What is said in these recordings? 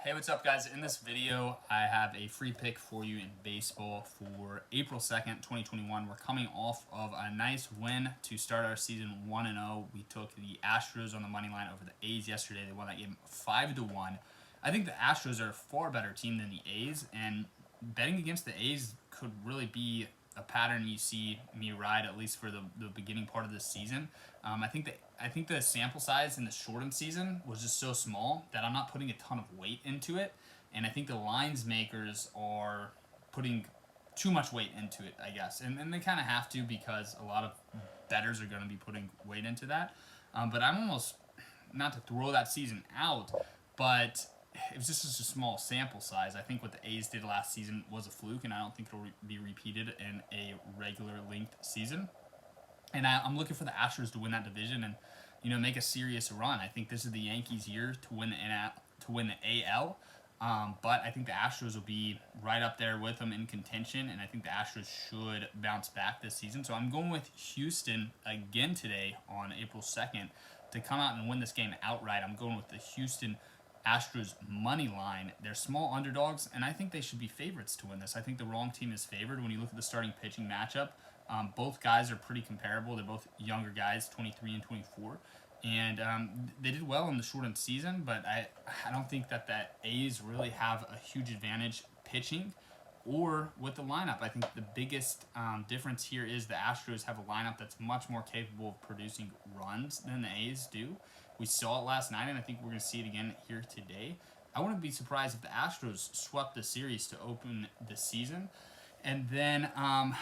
Hey, what's up, guys? In this video, I have a free pick for you in baseball for April 2nd, 2021. We're coming off of a nice win to start our season 1-0. We took the Astros on the money line over the A's yesterday. They won that game 5-1. I think the Astros are a far better team than the A's, and betting against the A's could really be a pattern you see me ride, at least for the beginning part of this season. I think the sample size in the shortened season was just so small that I'm not putting a ton of weight into it, and I think the lines makers are putting too much weight into it, I guess, and they kind of have to because a lot of bettors are going to be putting weight into that. But I'm almost not to throw that season out, but it was just such a small sample size. I think what the A's did last season was a fluke, and I don't think it'll be repeated in a regular length season. And I'm looking for the Astros to win that division and make a serious run. I think this is the Yankees' year to win the AL. But I think the Astros will be right up there with them in contention, and I think the Astros should bounce back this season. So I'm going with Houston again today on April 2nd to come out and win this game outright. I'm going with the Houston Astros money line. They're small underdogs, and I think they should be favorites to win this. I think the wrong team is favored when you look at the starting pitching matchup. Both guys are pretty comparable. They're both younger guys, 23 and 24. And they did well in the shortened season, but I don't think that the A's really have a huge advantage pitching or with the lineup. I think the biggest difference here is the Astros have a lineup that's much more capable of producing runs than the A's do. We saw it last night, and I think we're going to see it again here today. I wouldn't be surprised if the Astros swept the series to open the season. And then,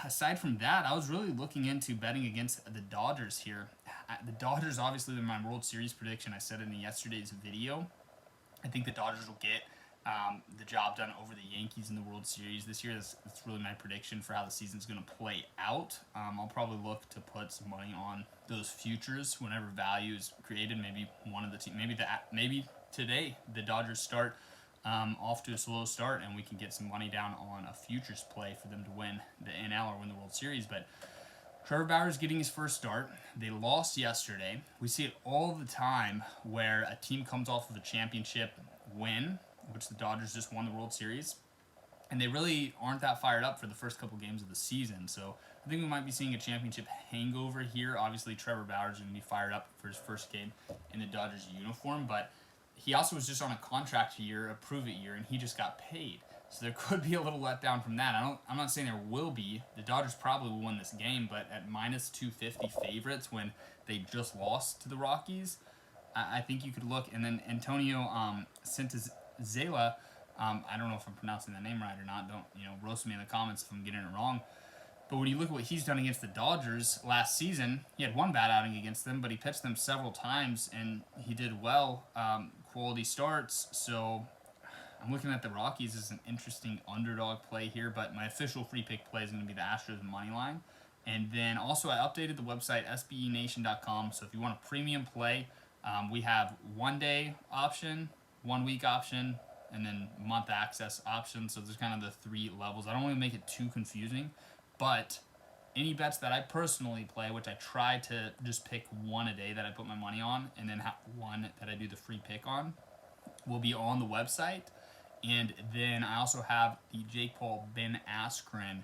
aside from that, I was really looking into betting against the Dodgers here. The Dodgers, obviously, they're my World Series prediction. I said it in yesterday's video. I think the Dodgers will get the job done over the Yankees in the World Series this year. That's really my prediction for how the season's going to play out. I'll probably look to put some money on those futures whenever value is created. Maybe one of the team, maybe today the Dodgers start off to a slow start, and we can get some money down on a futures play for them to win the NL or win the World Series. But Trevor Bauer's getting his first start. They lost yesterday. We see it all the time where a team comes off of a championship win, which the Dodgers just won the World Series, and they really aren't that fired up for the first couple games of the season. So I think we might be seeing a championship hangover here. Obviously, Trevor Bauer's going to be fired up for his first game in the Dodgers uniform, but he also was just on a contract year, a prove-it year, and he just got paid. So there could be a little letdown from that. I'm not saying there will be. The Dodgers probably will win this game, but at minus 250 favorites when they just lost to the Rockies, I think you could look. And then Antonio Santazela, I don't know if I'm pronouncing that name right or not. Don't roast me in the comments if I'm getting it wrong. But when you look at what he's done against the Dodgers last season, he had one bad outing against them, but he pitched them several times, and he did well, quality starts. So I'm looking at the Rockies as an interesting underdog play here, but my official free pick play is going to be the Astros money line. And then also I updated the website, sbenation.com, so if you want a premium play, we have 1 day option, 1 week option, and then month access option. So there's kind of the three levels. I don't want to make it too confusing. But any bets that I personally play, which I try to just pick one a day that I put my money on, and then have one that I do the free pick on, will be on the website. And then I also have the Jake Paul Ben Askren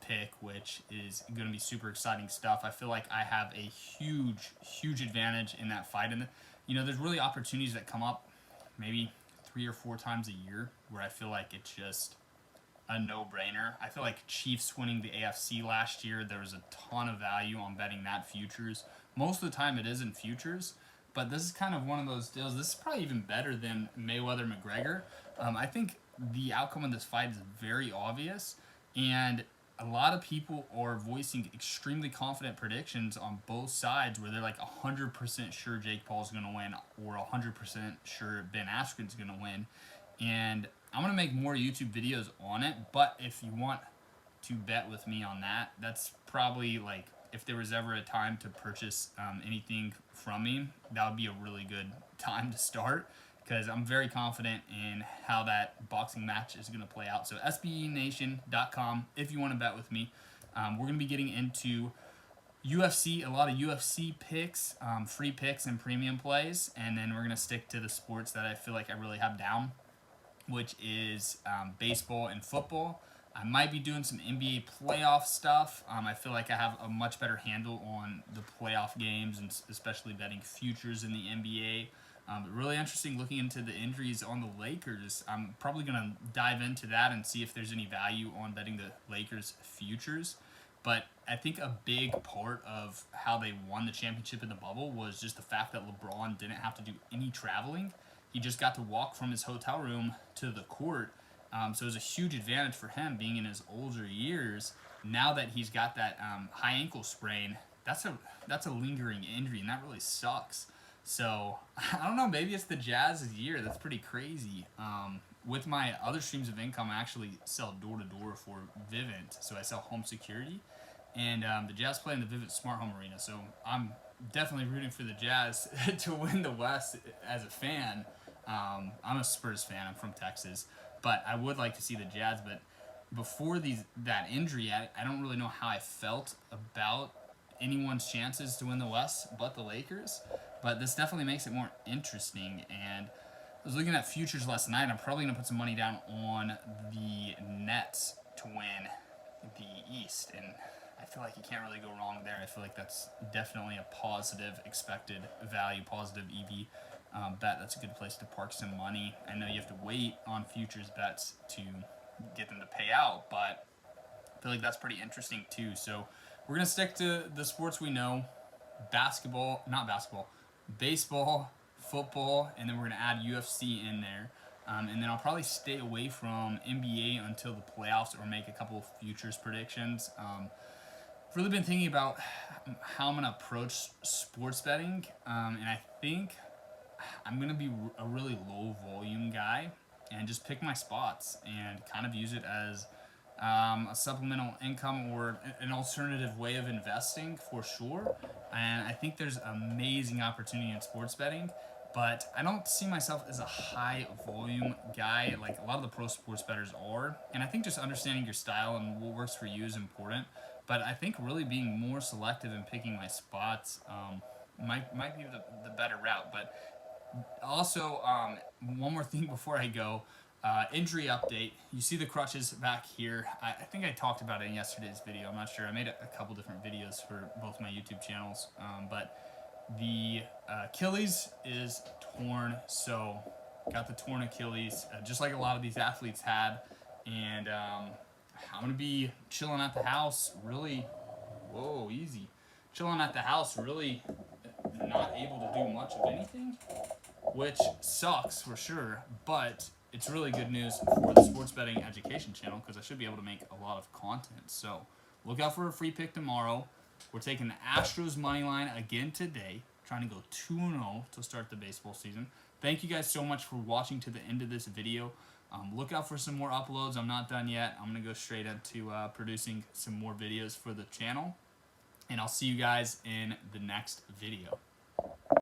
pick, which is going to be super exciting stuff. I feel like I have a huge advantage in that fight. And there's really opportunities that come up maybe 3 or 4 times a year where I feel like it's just a no-brainer. I feel like Chiefs winning the AFC last year, there was a ton of value on betting that futures. Most of the time it is in futures, but this is kind of one of those deals. This is probably even better than Mayweather-McGregor. I think the outcome of this fight is very obvious, and a lot of people are voicing extremely confident predictions on both sides where they're like 100% sure Jake Paul's going to win or 100% sure Ben Askren's going to win. And I'm going to make more YouTube videos on it, but if you want to bet with me on that, that's probably like if there was ever a time to purchase anything from me, that would be a really good time to start because I'm very confident in how that boxing match is going to play out. So sbenation.com if you want to bet with me. We're going to be getting into UFC, a lot of UFC picks, free picks and premium plays, and then we're going to stick to the sports that I feel like I really have down. which is baseball and football. I might be doing some NBA playoff stuff. I feel like I have a much better handle on the playoff games and especially betting futures in the NBA. But really interesting looking into the injuries on the Lakers. I'm probably going to dive into that and see if there's any value on betting the Lakers futures. But I think a big part of how they won the championship in the bubble was just the fact that LeBron didn't have to do any traveling. He just got to walk from his hotel room to the court. So it was a huge advantage for him being in his older years. Now that he's got that high ankle sprain, that's a lingering injury, and that really sucks. So I don't know. Maybe it's the Jazz's year. That's pretty crazy. With my other streams of income, I actually sell door to door for Vivint, so I sell home security, and the Jazz play in the Vivint Smart Home Arena. So I'm definitely rooting for the Jazz to win the West as a fan. I'm a Spurs fan. I'm from Texas, but I would like to see the Jazz. But before that injury, I don't really know how I felt about anyone's chances to win the West but the Lakers. But this definitely makes it more interesting. And I was looking at futures last night. I'm probably going to put some money down on the Nets to win the East. And I feel like you can't really go wrong there. I feel like that's definitely a positive expected value, positive EV bet. That's a good place to park some money. I know you have to wait on futures bets to get them to pay out, but I feel like that's pretty interesting too. So we're going to stick to the sports we know. Baseball, football, and then we're going to add UFC in there. And then I'll probably stay away from NBA until the playoffs or make a couple of futures predictions. I've really been thinking about how I'm going to approach sports betting, and I think I'm going to be a really low volume guy and just pick my spots and kind of use it as a supplemental income or an alternative way of investing for sure. And I think there's amazing opportunity in sports betting, but I don't see myself as a high volume guy like a lot of the pro sports bettors are. And I think just understanding your style and what works for you is important. But I think really being more selective and picking my spots might be the better route. But also, one more thing before I go. Injury update. You see the crutches back here. I think I talked about it in yesterday's video. I'm not sure. I made a couple different videos for both my YouTube channels. But the Achilles is torn. So got the torn Achilles, just like a lot of these athletes had. And I'm going to be chilling at the house. Really, whoa, easy. Chilling at the house, really not able to do much of anything, which sucks for sure. But it's really good news for the sports betting education channel because I should be able to make a lot of content. So look out for a free pick tomorrow. We're taking the Astros money line again today, trying to go 2-0 to start the baseball season. Thank you guys so much for watching to the end of this video. Look out for some more uploads. I'm not done yet. I'm going to go straight into producing some more videos for the channel. And I'll see you guys in the next video.